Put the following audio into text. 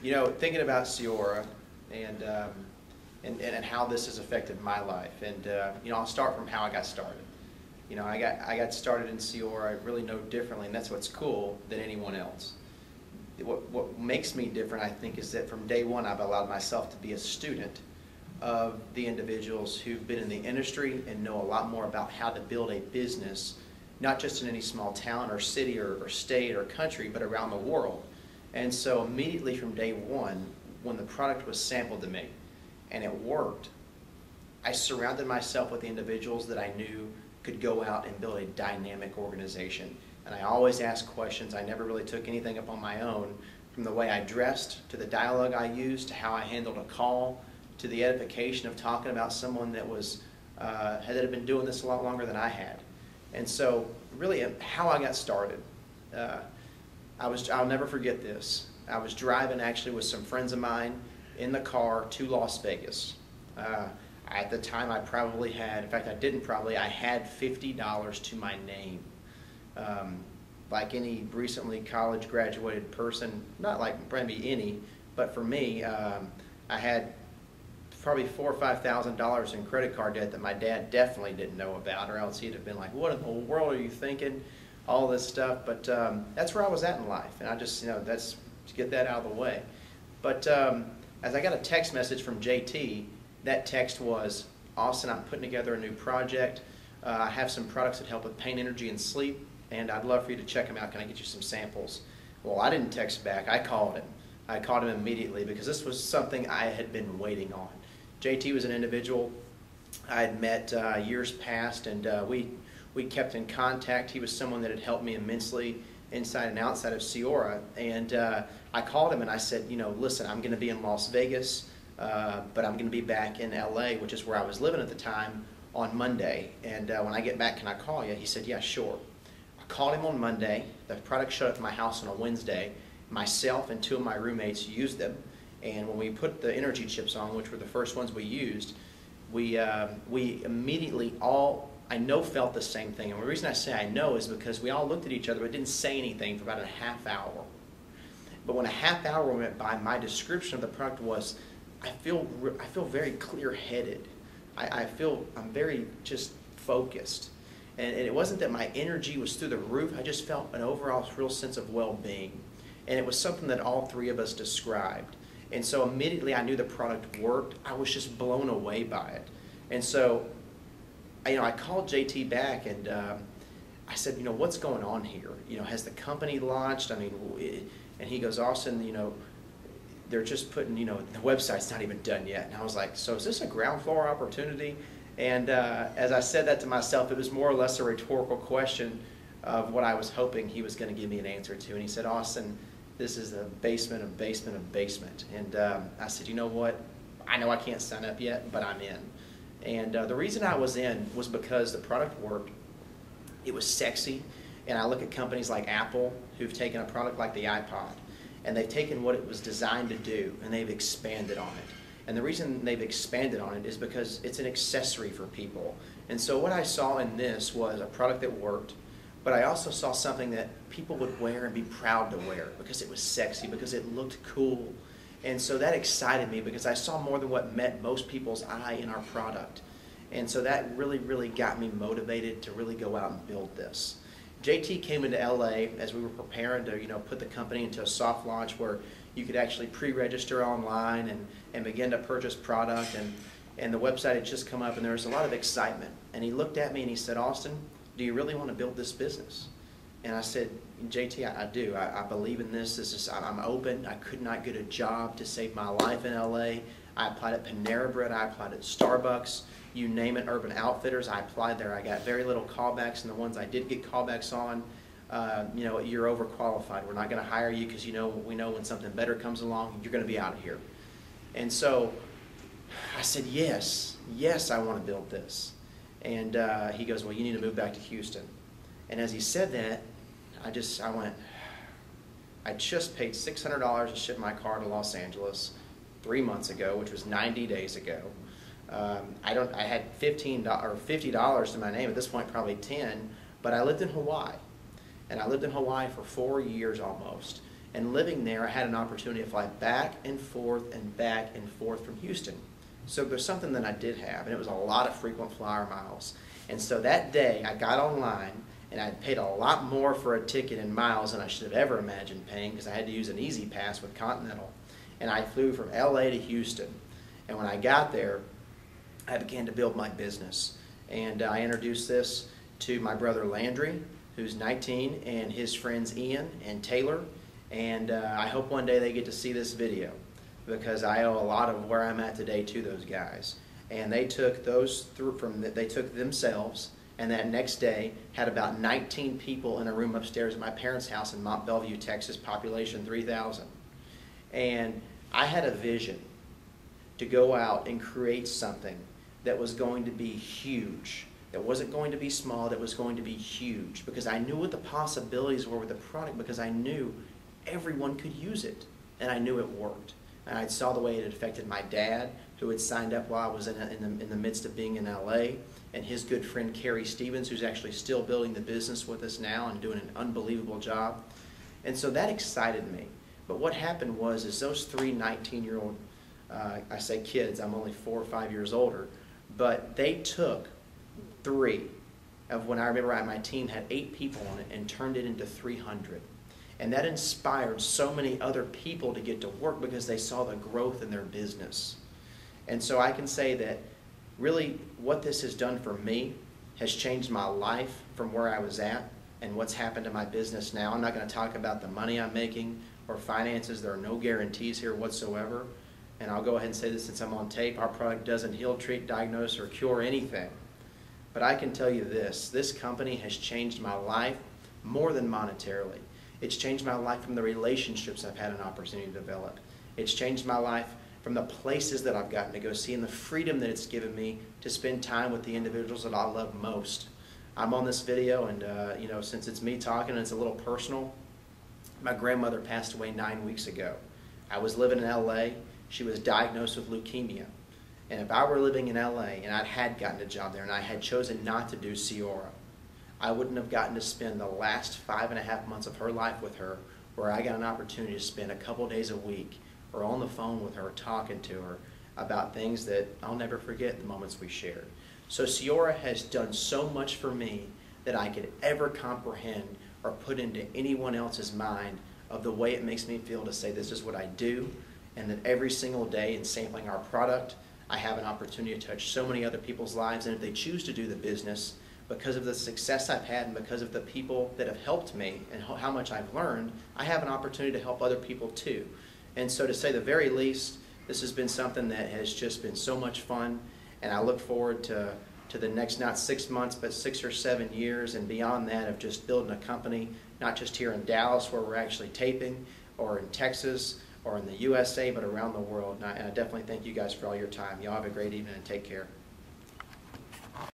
You know, thinking about TopCieAura and, and how this has affected my life, and you know, I'll start from how I got started. You know, I got started in TopCieAura really no differently, and that's what's cool than anyone else. What makes me different, I think, is that from day one I've allowed myself to be a student of the individuals who've been in the industry and know a lot more about how to build a business, not just in any small town or city or state or country, but around the world. And so immediately from day one, when the product was sampled to me and it worked, I surrounded myself with the individuals that I knew could go out and build a dynamic organization. And I always asked questions. I never really took anything up on my own, from the way I dressed, to the dialogue I used, to how I handled a call, to the edification of talking about someone that was that had been doing this a lot longer than I had. And so really how I got started, I'll never forget this. I was driving actually with some friends of mine in the car to Las Vegas. At the time I probably had, in fact I didn't probably, I had $50 to my name. Like any recently college graduated person, not like probably any, but for me, I had probably $4,000 or $5,000 in credit card debt that my dad definitely didn't know about, or else he'd have been like, what in the world are you thinking? All this stuff. But that's where I was at in life, and I just, you know, that's to get that out of the way. But as I got a text message from JT, that text was, Austin, I'm putting together a new project. I have some products that help with pain, energy, and sleep, and I'd love for you to check them out. Can I get you some samples? Well, I didn't text back. I called him. I called him immediately because this was something I had been waiting on. JT was an individual I had met years past, and we kept in contact. He was someone that had helped me immensely inside and outside of TopCieAura. And I called him and I said, you know, listen, I'm going to be in Las Vegas, but I'm going to be back in LA, which is where I was living at the time, on Monday. And when I get back, can I call you? He said, yeah, sure. I called him on Monday. The product showed up at my house on a Wednesday. Myself and two of my roommates used them. And when we put the energy chips on, which were the first ones we used, we immediately all, I know, felt the same thing. And the reason I say I know is because we all looked at each other but didn't say anything for about a half hour. But when a half hour went by, my description of the product was, I feel very clear-headed. I'm very just focused. And it wasn't that my energy was through the roof. I just felt an overall real sense of well-being. And it was something that all three of us described. And so immediately I knew the product worked. I was just blown away by it. And so, you know, I called JT back and I said, you know, what's going on here? You know, has the company launched? I mean, and he goes, Austin, you know, they're just putting, you know, the website's not even done yet. And I was like, so is this a ground floor opportunity? And as I said that to myself, it was more or less a rhetorical question of what I was hoping he was going to give me an answer to. And he said, Austin, this is the basement of basement of basement. And I said, you know what? I know I can't sign up yet, but I'm in. And the reason I was in was because the product worked. It was sexy. And I look at companies like Apple who've taken a product like the iPod, and they've taken what it was designed to do, and they've expanded on it. And the reason they've expanded on it is because it's an accessory for people. And so what I saw in this was a product that worked, but I also saw something that people would wear and be proud to wear because it was sexy, because it looked cool. And so that excited me because I saw more than what met most people's eye in our product. And so that really, really got me motivated to really go out and build this. JT came into LA as we were preparing to, you know, put the company into a soft launch where you could actually pre-register online and begin to purchase product, and the website had just come up and there was a lot of excitement. And he looked at me and he said, Austin, do you really want to build this business? And I said, JT, I do. I believe in this. I'm open. I could not get a job to save my life in LA. I applied at Panera Bread. I applied at Starbucks. You name it, Urban Outfitters. I applied there. I got very little callbacks, and the ones I did get callbacks on, you know, you're overqualified. We're not going to hire you because, you know, we know when something better comes along, you're going to be out of here. And so I said, yes, I want to build this. And he goes, well, you need to move back to Houston. And as he said that, I went, I just paid $600 to ship my car to Los Angeles 3 months ago, which was 90 days ago. I had $15 or $50 to my name, at this point probably 10, but I lived in Hawaii. And I lived in Hawaii for 4 years almost. And living there, I had an opportunity to fly back and forth from Houston. So there's something that I did have, and it was a lot of frequent flyer miles. And so that day, I got online, and I paid a lot more for a ticket in miles than I should have ever imagined paying, because I had to use an Easy Pass with Continental. And I flew from LA to Houston. And when I got there, I began to build my business. And I introduced this to my brother Landry, who's 19, and his friends Ian and Taylor. And I hope one day they get to see this video, because I owe a lot of where I'm at today to those guys. And they took they took themselves, and that next day had about 19 people in a room upstairs at my parents' house in Mont Belvieu, Texas, population 3,000. And I had a vision to go out and create something that was going to be huge. That wasn't going to be small, that was going to be huge, because I knew what the possibilities were with the product, because I knew everyone could use it, and I knew it worked. And I saw the way it had affected my dad, who had signed up while I was in the midst of being in LA, and his good friend Carrie Stevens, who's actually still building the business with us now and doing an unbelievable job. And so that excited me. But what happened was, is those three 19-year-old, I say kids, I'm only 4 or 5 years older, but they took 3 of, when I remember my team had 8 people on it, and turned it into 300. And that inspired so many other people to get to work, because they saw the growth in their business. And so I can say that really what this has done for me has changed my life from where I was at and what's happened to my business now. I'm not going to talk about the money I'm making or finances. There are no guarantees here whatsoever. And I'll go ahead and say this since I'm on tape. Our product doesn't heal, treat, diagnose, or cure anything. But I can tell you this company has changed my life more than monetarily. It's changed my life from the relationships I've had an opportunity to develop. It's changed my life from the places that I've gotten to go see, and the freedom that it's given me to spend time with the individuals that I love most. I'm on this video, and you know, since it's me talking and it's a little personal, my grandmother passed away 9 weeks ago. I was living in LA. She was diagnosed with leukemia. And if I were living in LA and I had gotten a job there and I had chosen not to do TopCieAura, I wouldn't have gotten to spend the last 5.5 months of her life with her, where I got an opportunity to spend a couple days a week or on the phone with her, talking to her about things that I'll never forget, the moments we shared. So TopCieAura has done so much for me that I could ever comprehend or put into anyone else's mind of the way it makes me feel to say this is what I do, and that every single day in sampling our product, I have an opportunity to touch so many other people's lives. And if they choose to do the business, because of the success I've had and because of the people that have helped me and how much I've learned, I have an opportunity to help other people too. And so to say the very least, this has been something that has just been so much fun, and I look forward to the next, not 6 months, but 6 or 7 years and beyond that, of just building a company, not just here in Dallas where we're actually taping, or in Texas, or in the USA, but around the world. And I definitely thank you guys for all your time. Y'all have a great evening and take care.